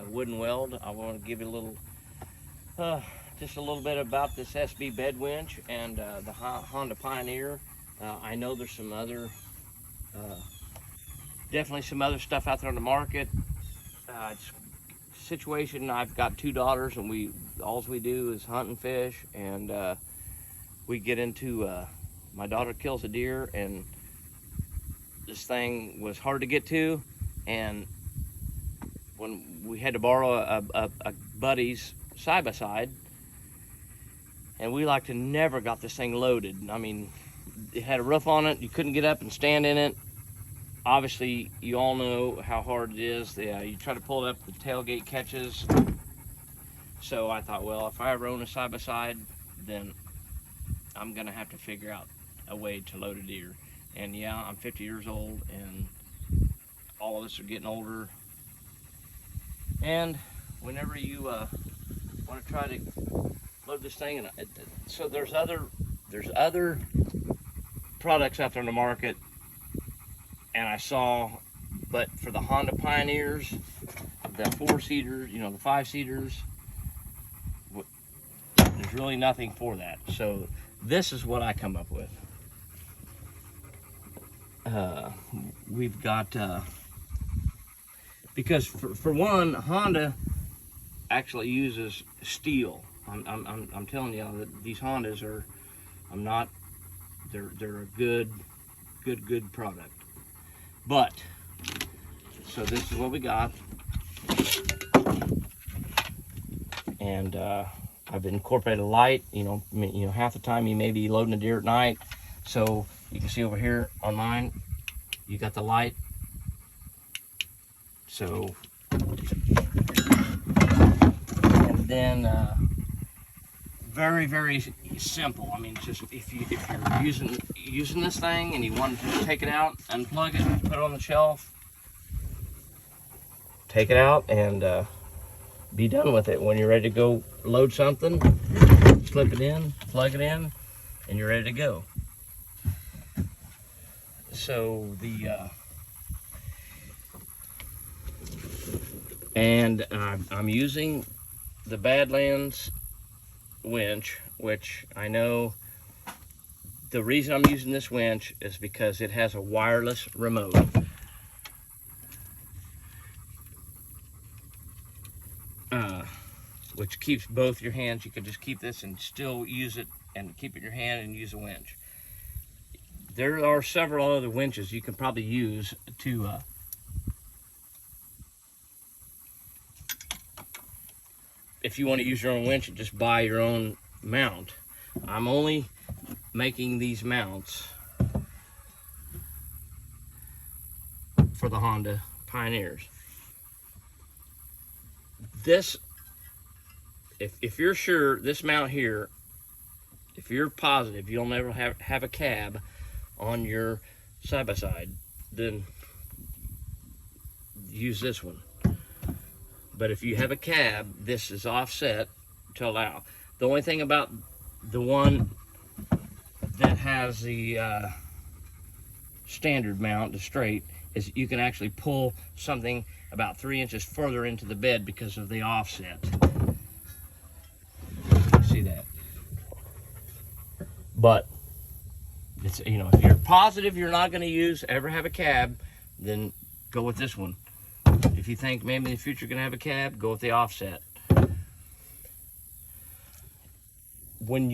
wooden weld. I want to give you a little, just a little bit about this SB Bed Winch and the Honda Pioneer. I know there's some other, definitely some other stuff out there on the market. Situation, I've got 2 daughters, and all we do is hunt and fish, and we get into, my daughter kills a deer, and this thing was hard to get to, and when we had to borrow a buddy's side-by-side, and we like to never got this thing loaded. I mean, it had a roof on it, you couldn't get up and stand in it. Obviously, you all know how hard it is. You try to pull it up, the tailgate catches. So I thought, well, if I ever own a side-by-side, then I'm gonna have to figure out a way to load a deer. And yeah, I'm 50 years old, and all of us are getting older. And whenever you want to try to load this thing, and so there's other products out there in the market, and I saw, but for the Honda Pioneers, the 4-seaters, the 5-seaters, there's really nothing for that. So this is what I come up with. We've got, because for one, Honda actually uses steel. I'm telling you that these Hondas are, they're a good product. But, so this is what we got. And I've incorporated a light. Half the time you may be loading a deer at night. So you can see over here on mine, you got the light. So, and then very simple. I mean, just if you're using this thing and you want to just take it out, unplug it, put it on the shelf, take it out, and be done with it. When you're ready to go load something, slip it in, plug it in, and you're ready to go. So I'm using the Badlands winch, which I know the reason I'm using this winch is because it has a wireless remote. Which keeps both your hands. You can just keep this and still use it, and keep it in your hand and use a winch. There are several other winches you can probably use to if you want to use your own winch and just buy your own mount. I'm only making these mounts for the Honda Pioneers. This, if you're sure, this mount here, if you're positive you'll never have a cab on your side-by-side, then use this one. But if you have a cab, this is offset to allow. The only thing about the one that has the standard mount, the straight, is you can actually pull something about 3 inches further into the bed because of the offset. See that? But it's, if you're positive you're not going to ever have a cab, then go with this one. If you think maybe in the future you're going to have a cab, go with the offset. When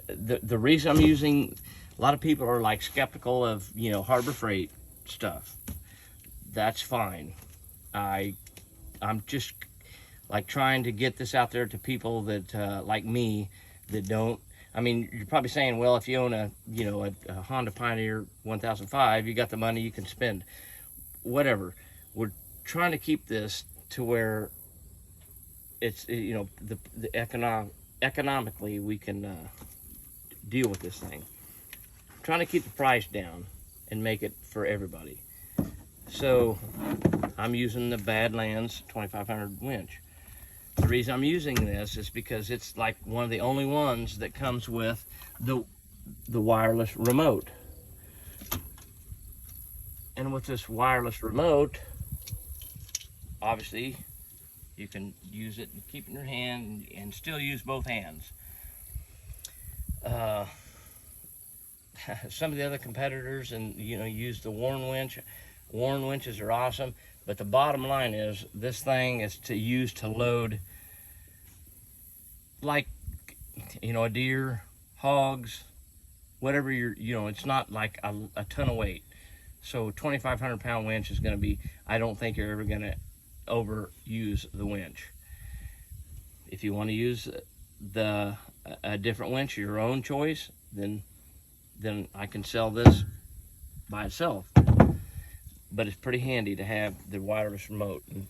the reason I'm using, a lot of people are like skeptical of, Harbor Freight stuff. That's fine. I'm just like trying to get this out there to people that like me, that don't. I mean, you're probably saying, well, if you own a Honda Pioneer 1005, you got the money, you can spend. Whatever. We're trying to keep this to where it's, the economically we can deal with this thing. I'm trying to keep the price down and make it for everybody. So I'm using the Badlands 2500 winch. The reason I'm using this is because it's like one of the only ones that comes with the wireless remote. And with this wireless remote, obviously You can use it and keep it in your hand and still use both hands. Some of the other competitors use the worn winch. Worn winches are awesome, but the bottom line is this thing is to use to load like a deer, hogs, whatever it's not like a ton of weight. So 2,500 pound winch is going to be, I don't think you're ever going to overuse the winch. If you want to use a different winch, your own choice, then I can sell this by itself. But it's pretty handy to have the wireless remote. And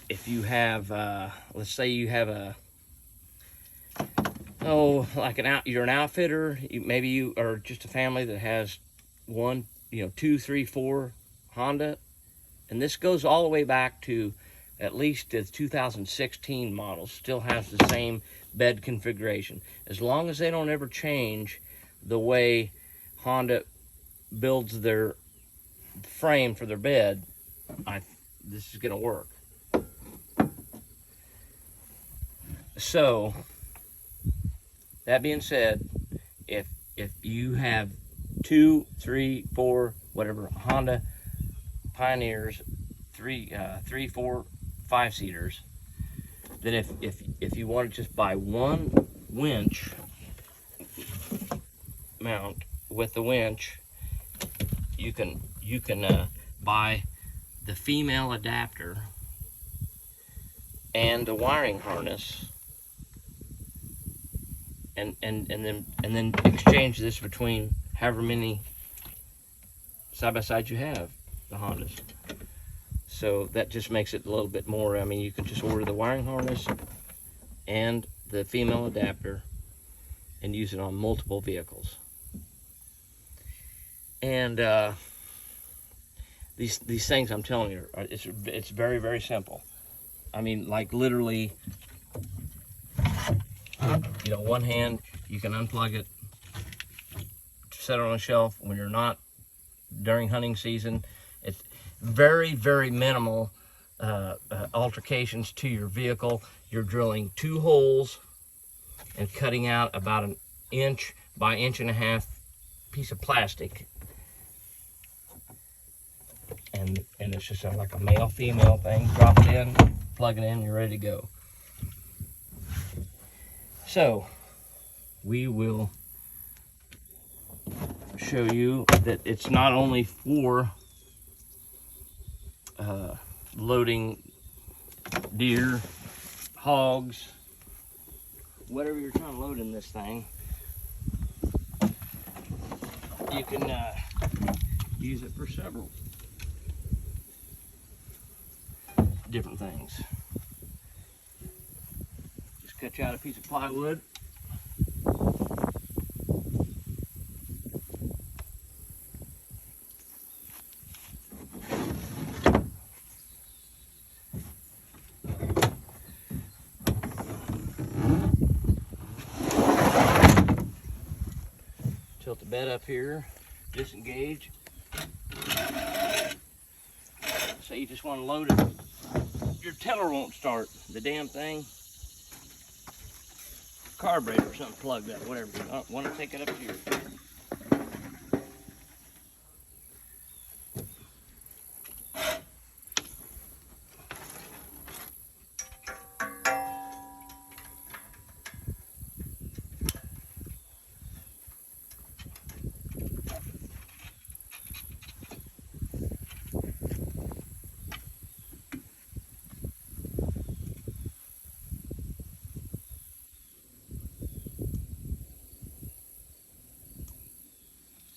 if you have, let's say you have you're an outfitter, maybe you are just a family that has 1, 2, 3, 4 Honda, and this goes all the way back to at least the 2016 model, still has the same bed configuration. As long as they don't ever change the way Honda builds their frame for their bed, this is going to work. So that being said, if you have 2, 3, 4, whatever Honda Pioneers, 3, 4, 5-seaters, then if you want to just buy one winch mount with the winch, you can buy the female adapter and the wiring harness, and then exchange this between however many side by side you have, the Hondas. So that just makes it a little bit more. I mean, you can just order the wiring harness and the female adapter and use it on multiple vehicles. And these things, I'm telling you, it's very, very simple. I mean, like literally, one hand, you can unplug it, set it on a shelf when you're not during hunting season. It's very, very minimal altercations to your vehicle. You're drilling 2 holes and cutting out about 1 inch by 1.5 inch piece of plastic. And it's just like a male-female thing. Drop it in, plug it in, you're ready to go. So we will show you that it's not only for loading deer, hogs, whatever you're trying to load in this thing. You can use it for several different things. Just cut you out a piece of plywood. Tilt the bed up here, disengage. So you just want to load it. Your tiller won't start. The damn thing. Carburetor or something plugged up, whatever. You want to take it up here.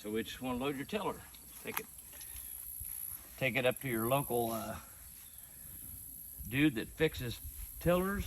So we just want to load your tiller. Take it up to your local dude that fixes tillers.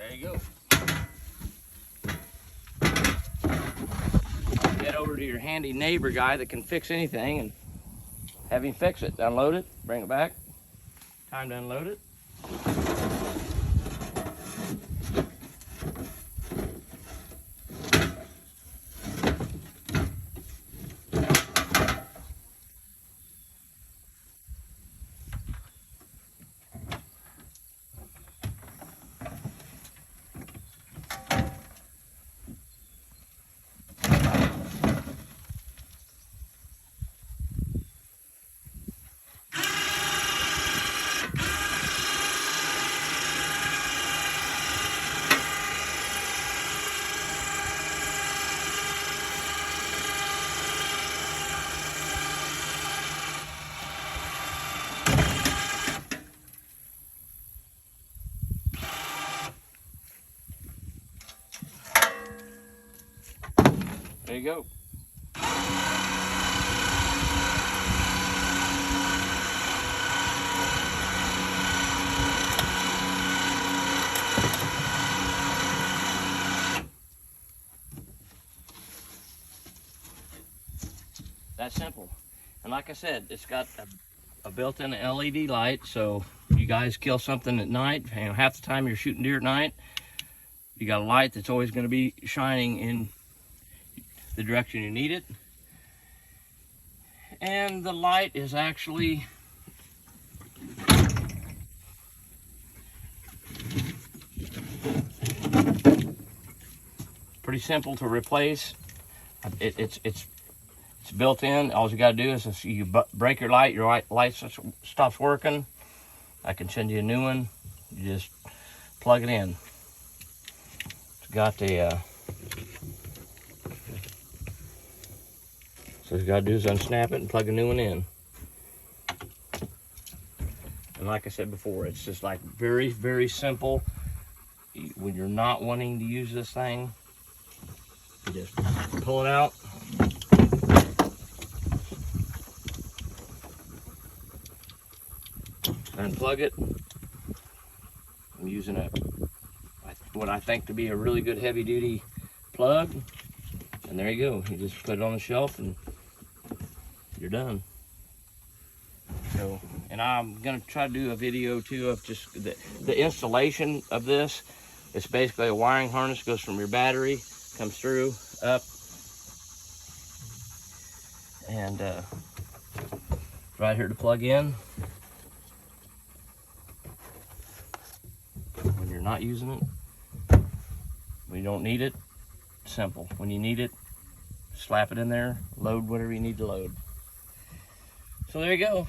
There you go. Head over to your handy neighbor guy that can fix anything and have him fix it. Unload it, bring it back. Time to unload it. There you go. That's simple. And like I said, it's got a built-in LED light, so you guys kill something at night, and half the time you're shooting deer at night, you got a light that's always going to be shining in the direction you need it. And the light is actually pretty simple to replace. It's built in. All you got to do is if you break your light stops working, I can send you a new one. You just plug it in. It's got the so all you got to do is unsnap it and plug a new one in. And like I said before, it's just like very, very simple. When you're not wanting to use this thing, you just pull it out. Unplug it. I'm using what I think to be a really good heavy duty plug. And there you go. You just put it on the shelf and you're done. So, and I'm gonna try to do a video too of just the installation of this. It's basically a wiring harness, goes from your battery, comes through, up, and right here to plug in. When you're not using it, when you don't need it, simple. When you need it, slap it in there, load whatever you need to load. So there you go.